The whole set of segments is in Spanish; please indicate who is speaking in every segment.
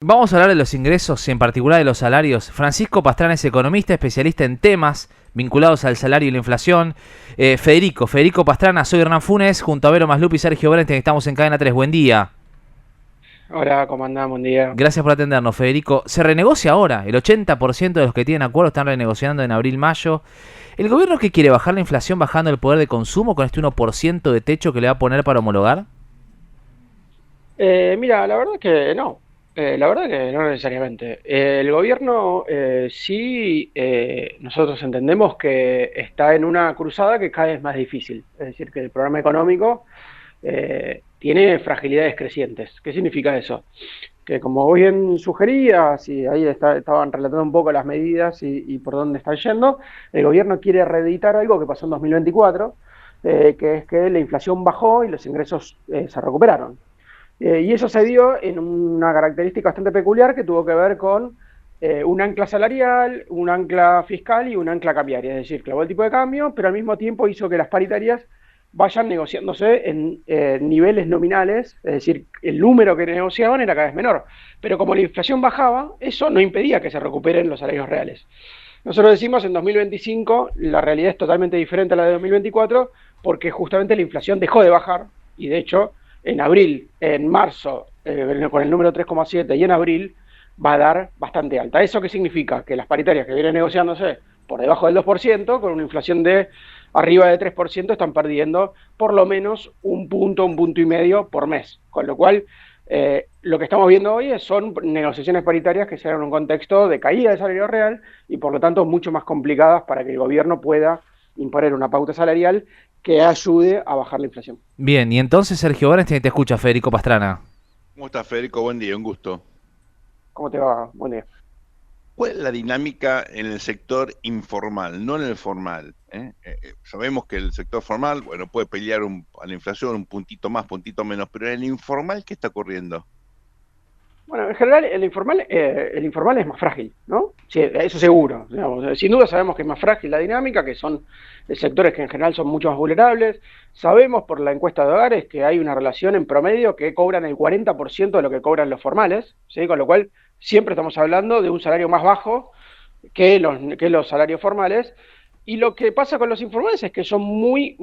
Speaker 1: Vamos a hablar de los ingresos y en particular de los salarios. Francisco Pastrana es economista, especialista en temas vinculados al salario y la inflación. Federico Pastrana, soy Hernán Funes, junto a Vero Maslupi y Sergio Brenstein, estamos en Cadena 3. Buen día.
Speaker 2: Hola, ¿cómo andás? Buen día.
Speaker 1: Gracias por atendernos, Federico. Se renegocia ahora. El 80% de los que tienen acuerdo están renegociando en abril-mayo. ¿El gobierno que quiere bajar la inflación bajando el poder de consumo con este 1% de techo que le va a poner para homologar?
Speaker 2: Mira, la verdad que no. La verdad que no necesariamente. El gobierno sí, nosotros entendemos que está en una cruzada que cada vez es más difícil. Es decir, que el programa económico tiene fragilidades crecientes. ¿Qué significa eso? Que como vos bien sugerías, y ahí estaban relatando un poco las medidas y por dónde están yendo, el gobierno quiere reeditar algo que pasó en 2024, que es que la inflación bajó y los ingresos se recuperaron. Y eso se dio en una característica bastante peculiar que tuvo que ver con un ancla salarial, un ancla fiscal y un ancla cambiaria. Es decir, clavó el tipo de cambio, pero al mismo tiempo hizo que las paritarias vayan negociándose en niveles nominales, es decir, el número que negociaban era cada vez menor. Pero como la inflación bajaba, eso no impedía que se recuperen los salarios reales. Nosotros decimos en 2025 la realidad es totalmente diferente a la de 2024 porque justamente la inflación dejó de bajar y de hecho en abril, en marzo, con el número 3,7 y en abril va a dar bastante alta. ¿Eso qué significa? Que las paritarias que vienen negociándose por debajo del 2%, con una inflación de arriba de 3%, están perdiendo por lo menos un punto y medio por mes. Con lo cual, lo que estamos viendo hoy son negociaciones paritarias que se dan en un contexto de caída del salario real y por lo tanto mucho más complicadas para que el gobierno pueda imponer una pauta salarial que ayude a bajar la inflación.
Speaker 1: Bien, y entonces Sergio Brenstein te escucha, Federico Pastrana.
Speaker 3: ¿Cómo estás, Federico? Buen día, un gusto.
Speaker 2: ¿Cómo te va? Buen día.
Speaker 3: ¿Cuál es la dinámica en el sector informal, no en el formal? Sabemos que el sector formal, bueno, puede pelear a la inflación un puntito más, puntito menos, pero en el informal, ¿qué está ocurriendo?
Speaker 2: Bueno, en general el informal es más frágil, ¿no? Sí, eso seguro. Digamos. Sin duda sabemos que es más frágil la dinámica, que son sectores que en general son mucho más vulnerables. Sabemos por la encuesta de hogares que hay una relación en promedio que cobran el 40% de lo que cobran los formales, ¿sí? Con lo cual siempre estamos hablando de un salario más bajo que los salarios formales. Y lo que pasa con los informales es que son muy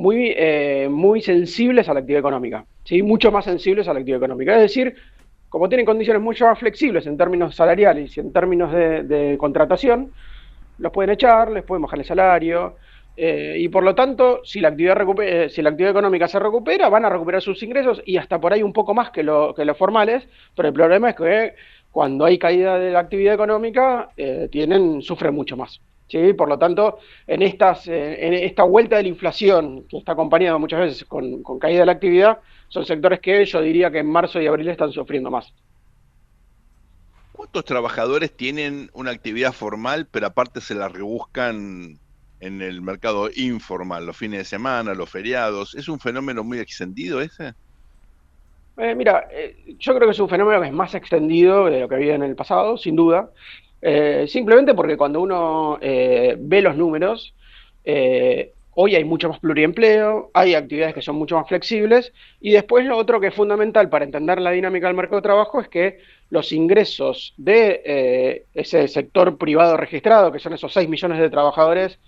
Speaker 2: sensibles a la actividad económica, ¿sí? Mucho más sensibles a la actividad económica. Es decir, como tienen condiciones mucho más flexibles en términos salariales y en términos de contratación, los pueden echar, les pueden bajar el salario, y por lo tanto, si la actividad económica se recupera, van a recuperar sus ingresos y hasta por ahí un poco más que los formales, pero el problema es que cuando hay caída de la actividad económica, sufren mucho más. ¿Sí? Por lo tanto, en esta vuelta de la inflación, que está acompañada muchas veces con caída de la actividad, son sectores que yo diría que en marzo y abril están sufriendo más.
Speaker 3: ¿Cuántos trabajadores tienen una actividad formal, pero aparte se la rebuscan en el mercado informal, los fines de semana, los feriados? ¿Es un fenómeno muy extendido ese?
Speaker 2: Mira, yo creo que es un fenómeno que es más extendido de lo que había en el pasado, sin duda. Simplemente porque cuando uno ve los números, hoy hay mucho más pluriempleo, hay actividades que son mucho más flexibles, y después lo otro que es fundamental para entender la dinámica del mercado de trabajo es que los ingresos de ese sector privado registrado, que son esos 6 millones de trabajadores,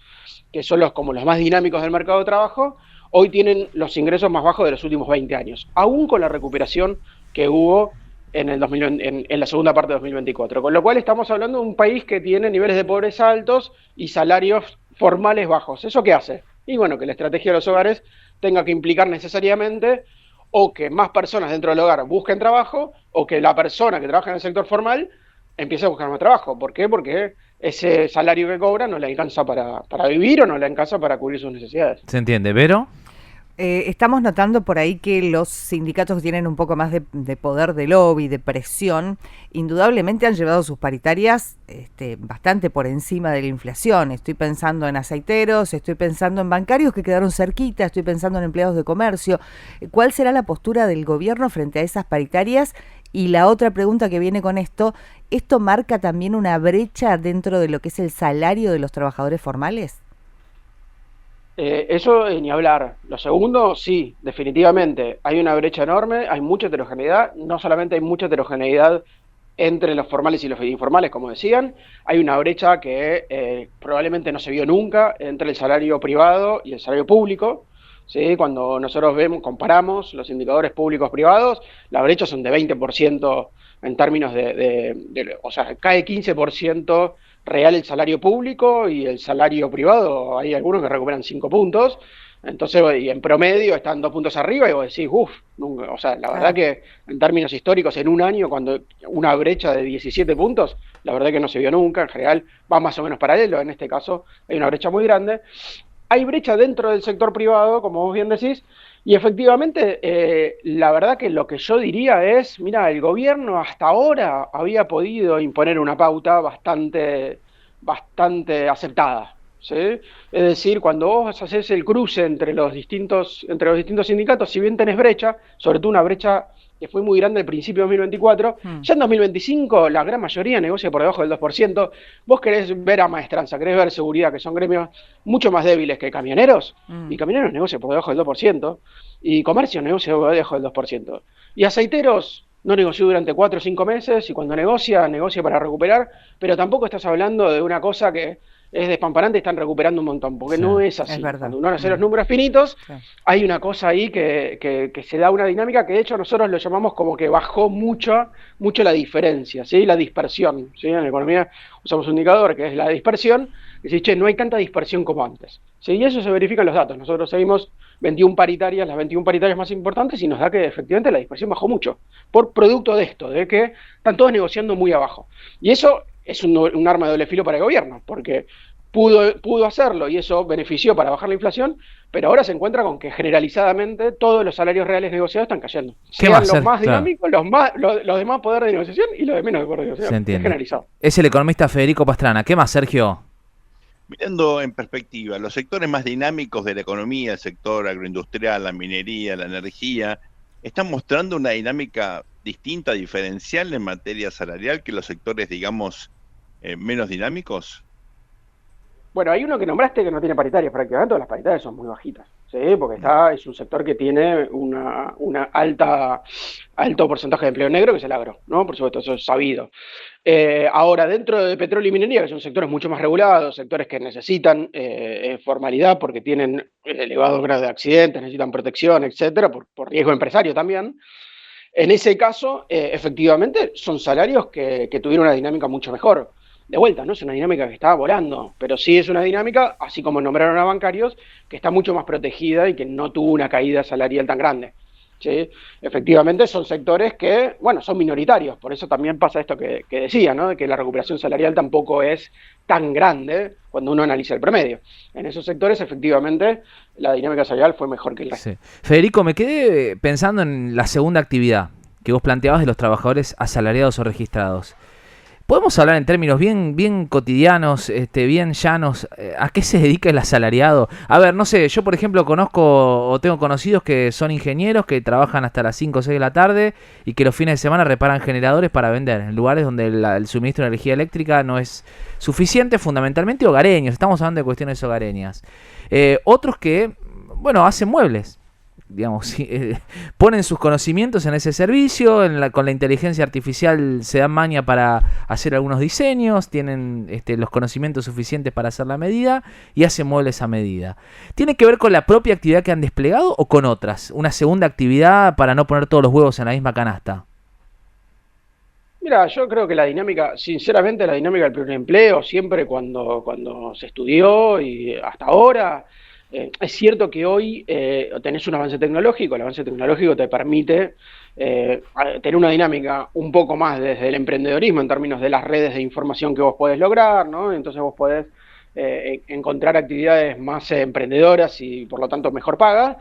Speaker 2: que son como los más dinámicos del mercado de trabajo, hoy tienen los ingresos más bajos de los últimos 20 años, aún con la recuperación que hubo en la segunda parte de 2024. Con lo cual estamos hablando de un país que tiene niveles de pobreza altos y salarios formales bajos. ¿Eso qué hace? Y bueno, que la estrategia de los hogares tenga que implicar necesariamente o que más personas dentro del hogar busquen trabajo o que la persona que trabaja en el sector formal empiece a buscar más trabajo. ¿Por qué? Porque ese salario que cobra no le alcanza para vivir o no le alcanza para cubrir sus necesidades.
Speaker 1: ¿Se entiende, Vero?
Speaker 4: Estamos notando por ahí que los sindicatos que tienen un poco más de poder de lobby, de presión, indudablemente han llevado sus paritarias bastante por encima de la inflación. Estoy pensando en aceiteros, estoy pensando en bancarios que quedaron cerquita, estoy pensando en empleados de comercio. ¿Cuál será la postura del gobierno frente a esas paritarias? Y la otra pregunta que viene con ¿esto marca también una brecha dentro de lo que es el salario de los trabajadores formales?
Speaker 2: Eso ni hablar. Lo segundo, sí, definitivamente. Hay una brecha enorme, hay mucha heterogeneidad. No solamente hay mucha heterogeneidad entre los formales y los informales, como decían. Hay una brecha que probablemente no se vio nunca entre el salario privado y el salario público. ¿Sí? Cuando nosotros comparamos los indicadores públicos-privados, las brechas son de 20% en términos o sea, cae 15% real el salario público y el salario privado, hay algunos que recuperan 5 puntos. Entonces, y en promedio están 2 puntos arriba y vos decís, o sea, la verdad que en términos históricos, en un año, cuando una brecha de 17 puntos, la verdad que no se vio nunca, en general va más o menos paralelo, en este caso hay una brecha muy grande. Hay brecha dentro del sector privado, como vos bien decís, y efectivamente, la verdad que lo que yo diría es, mira, el gobierno hasta ahora había podido imponer una pauta bastante aceptada. ¿Sí? Es decir, cuando vos haces el cruce entre los distintos sindicatos, si bien tenés brecha, sobre todo una brecha que fue muy grande al principio de 2024, ya en 2025 la gran mayoría negocia por debajo del 2%. Vos querés ver a Maestranza, querés ver Seguridad, que son gremios mucho más débiles que Camioneros, y Camioneros negocia por debajo del 2%, y Comercio negocia por debajo del 2%. Y Aceiteros no negoció durante 4 o 5 meses, y cuando negocia para recuperar, pero tampoco estás hablando de una cosa que es despampanante y están recuperando un montón, porque sí, no es así. Es verdad. Cuando uno hace los números finitos, sí, hay una cosa ahí que se da una dinámica que de hecho nosotros lo llamamos como que bajó mucho la diferencia, ¿sí? La dispersión, ¿sí? En economía usamos un indicador que es la dispersión, y decís, che, no hay tanta dispersión como antes, ¿sí? Y eso se verifica en los datos. Nosotros seguimos 21 paritarias, las 21 paritarias más importantes, y nos da que efectivamente la dispersión bajó mucho, por producto de esto, de que están todos negociando muy abajo. Y eso es un arma de doble filo para el gobierno, porque pudo hacerlo y eso benefició para bajar la inflación, pero ahora se encuentra con que generalizadamente todos los salarios reales negociados están cayendo. Sean los más dinámicos, los de más poder de negociación y los de menos poder de negociación.
Speaker 1: Se entiende.
Speaker 2: Es generalizado.
Speaker 1: Es el economista Federico Pastrana. ¿Qué más, Sergio?
Speaker 3: Mirando en perspectiva, los sectores más dinámicos de la economía, el sector agroindustrial, la minería, la energía, están mostrando una dinámica distinta, diferencial en materia salarial que los sectores, digamos, menos dinámicos.
Speaker 2: Bueno, hay uno que nombraste que no tiene paritarias, prácticamente todas las paritarias son muy bajitas, ¿sí? Porque es un sector que tiene una alto porcentaje de empleo negro, que es el agro, ¿no? Por supuesto, eso es sabido. Ahora, dentro de petróleo y minería, que son sectores mucho más regulados, sectores que necesitan formalidad porque tienen elevado grado de accidentes, necesitan protección, etcétera, por riesgo empresario también. En ese caso, efectivamente, son salarios que tuvieron una dinámica mucho mejor. De vuelta, no es una dinámica que está volando, pero sí es una dinámica, así como nombraron a bancarios, que está mucho más protegida y que no tuvo una caída salarial tan grande. ¿Sí? Efectivamente son sectores que, bueno, son minoritarios, por eso también pasa esto que decía, ¿no? De que la recuperación salarial tampoco es tan grande cuando uno analiza el promedio. En esos sectores, efectivamente, la dinámica salarial fue mejor que el resto.
Speaker 1: Sí. Federico, me quedé pensando en la segunda actividad que vos planteabas de los trabajadores asalariados o registrados. ¿Podemos hablar en términos bien cotidianos, bien llanos? ¿A qué se dedica el asalariado? A ver, no sé, yo por ejemplo conozco o tengo conocidos que son ingenieros que trabajan hasta las 5 o 6 de la tarde y que los fines de semana reparan generadores para vender en lugares donde el suministro de energía eléctrica no es suficiente, fundamentalmente hogareños, estamos hablando de cuestiones hogareñas. Otros que, bueno, hacen muebles. Digamos, ponen sus conocimientos en ese servicio, con la inteligencia artificial se dan maña para hacer algunos diseños, tienen los conocimientos suficientes para hacer la medida y hacen muebles a medida. ¿Tiene que ver con la propia actividad que han desplegado o con otras? ¿Una segunda actividad para no poner todos los huevos en la misma canasta?
Speaker 2: Mira, yo creo que sinceramente la dinámica del pluriempleo, siempre cuando se estudió y hasta ahora... es cierto que hoy tenés un avance tecnológico, el avance tecnológico te permite tener una dinámica un poco más desde el emprendedorismo en términos de las redes de información que vos podés lograr, ¿no? Entonces vos podés encontrar actividades más emprendedoras y por lo tanto mejor pagas,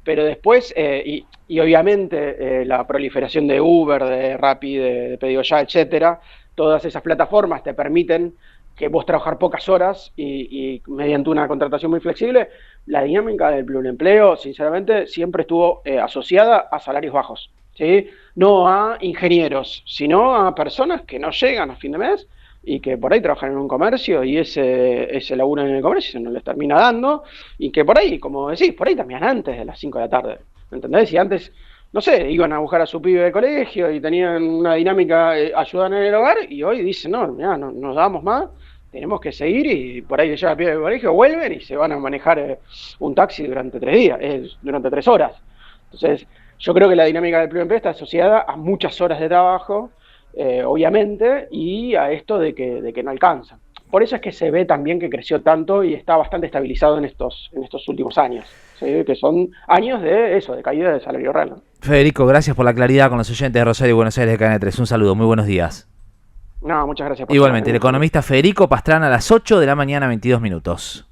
Speaker 2: pero después, y obviamente la proliferación de Uber, de Rappi, de Pedido Ya, etcétera, todas esas plataformas te permiten que vos trabajar pocas horas y mediante una contratación muy flexible, la dinámica del pluriempleo, sinceramente, siempre estuvo asociada a salarios bajos, ¿sí? No a ingenieros, sino a personas que no llegan a fin de mes y que por ahí trabajan en un comercio y ese laburo en el comercio no les termina dando y que por ahí, como decís, por ahí también antes de las 5 de la tarde, ¿entendés? Y antes no sé, iban a buscar a su pibe de colegio y tenían una dinámica, ayudan en el hogar, y hoy dicen, no, mirá, no nos damos más, tenemos que seguir, y por ahí le llevan a pibe de colegio, vuelven y se van a manejar un taxi durante 3 días, durante 3 horas. Entonces, yo creo que la dinámica del pluriempleo está asociada a muchas horas de trabajo, obviamente, y a esto de que no alcanza. Por eso es que se ve también que creció tanto y está bastante estabilizado en estos últimos años, ¿sí? Que son años de eso, de caída del salario real, ¿no?
Speaker 1: Federico, gracias por la claridad con los oyentes de Rosario y Buenos Aires de Cadena 3. Un saludo, muy buenos días.
Speaker 2: No, muchas gracias por
Speaker 1: Igualmente, el
Speaker 2: llamarme.
Speaker 1: economista Federico Pastrana a las 8 de la mañana, 22 minutos.